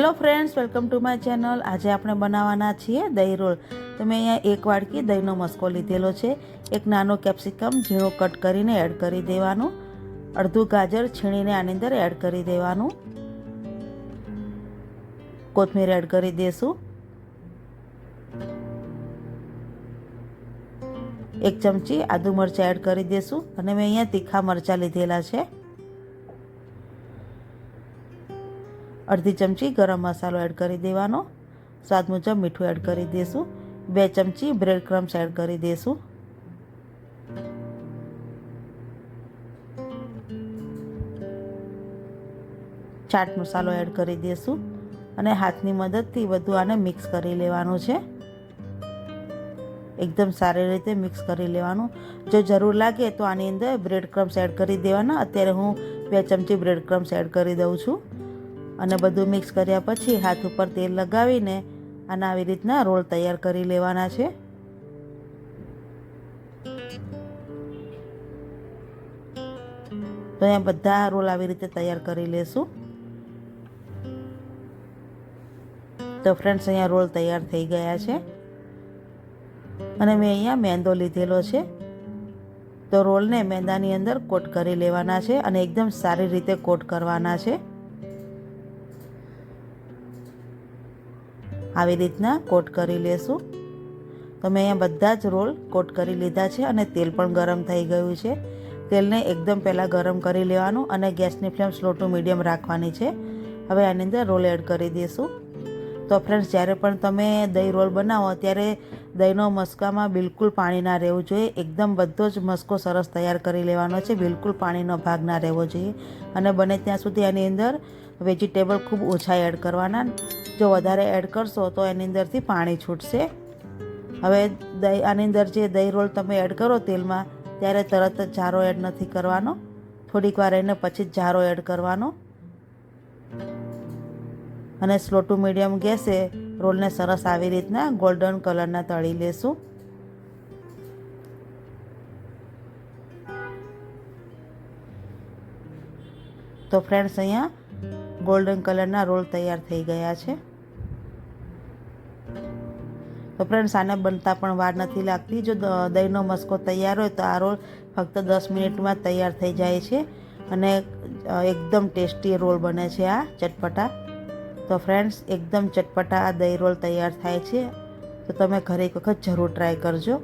Hello friends, welcome to my channel. આજે આપણે બનાવવાના છીએ દહીં રોલ। તો મેં અહીંયા એક વાડકી દહીંનો મસ્કો લીધેલો છે। એક નાનો કેપ્સિકમ ઝીણું કટ કરીને એડ કરી દેવાનું। અડધું ગાજર છીણીને આની અંદર એડ કરી દેવાનું। કોથમીર એડ કરી દેશું। 1 ચમચી આદુ મરચાં એડ કરી દેશું અને મેં અહીંયા તીખા મરચાં લીધેલા છે। અડધી ચમચી ગરમ મસાલો એડ કરી દેવાનો। સ્વાદ મુજબ મીઠું એડ કરી દેશું। 2 ચમચી બ્રેડ ક્રમ્સ એડ કરી દેશું। ચાટ મસાલો એડ કરી દેશું અને હાથની મદદથી બધું આને મિક્સ કરી લેવાનું છે। એકદમ સારી રીતે મિક્સ કરી લેવાનું। જો જરૂર લાગે તો આની અંદર બ્રેડ ક્રમ્સ એડ કરી દેવાના। અત્યારે હું 2 ચમચી બ્રેડ ક્રમ્સ એડ કરી દઉં છું અને બધું મિક્સ કર્યા પછી હાથ ઉપર તેલ લગાવીને આના આવી રીતના રોલ તૈયાર કરી લેવાના છે। તો અહીંયા બધા રોલ આવી રીતે તૈયાર કરી લેશું। તો ફ્રેન્ડ્સ, અહીંયા રોલ તૈયાર થઈ ગયા છે અને મેં અહીંયા મેંદો લીધેલો છે। તો રોલને મેંદાની અંદર કોટ કરી લેવાના છે અને એકદમ સારી રીતે કોટ કરવાના છે। આવી રીતના કોટ કરી લેશું। તો મેં અહીંયા બધા જ રોલ કોટ કરી લીધા છે અને તેલ પણ ગરમ થઈ ગયું છે। તેલને એકદમ પહેલાં ગરમ કરી લેવાનું અને ગેસની ફ્લેમ સ્લો ટુ મીડિયમ રાખવાની છે। હવે આની અંદર રોલ એડ કરી દઈશું। તો ફ્રેન્ડ્સ, જ્યારે પણ તમે દહીં રોલ બનાવો ત્યારે દહીંનો મસ્કામાં બિલકુલ પાણી ના રહેવું જોઈએ। એકદમ બધો જ મસ્કો સરસ તૈયાર કરી લેવાનો છે। બિલકુલ પાણીનો ભાગ ના રહેવો જોઈએ અને બને ત્યાં સુધી આની અંદર વેજીટેબલ ખૂબ ઓછા એડ કરવાના। જો વધારે એડ કરશો તો એની અંદરથી પાણી છૂટશે। હવે આની અંદર જે દહીં રોલ તમે એડ કરો તેલમાં, ત્યારે તરત જ જારો એડ નથી કરવાનો। થોડીક વાર રહીને પછી જ જારો એડ કરવાનો અને સ્લો ટુ મીડિયમ ગેસે રોલને સરસ આવી રીતના ગોલ્ડન કલરના તળી લેશું। તો ફ્રેન્ડ્સ, અહીંયા ગોલ્ડન કલરના રોલ તૈયાર થઈ ગયા છે। તો ફ્રેન્ડ્સ, આને બનતા પણ વાર નથી લાગતી। જો દહીંનો મસ્કો તૈયાર હોય તો આ રોલ ફક્ત 10 મિનિટમાં તૈયાર થઈ જાય છે અને એકદમ ટેસ્ટી રોલ બને છે આ ચટપટા। તો ફ્રેન્ડ્સ, એકદમ ચટપટા આ દહીં રોલ તૈયાર થાય છે। તો તમે ઘરે એક વખત જરૂર ટ્રાય કરજો।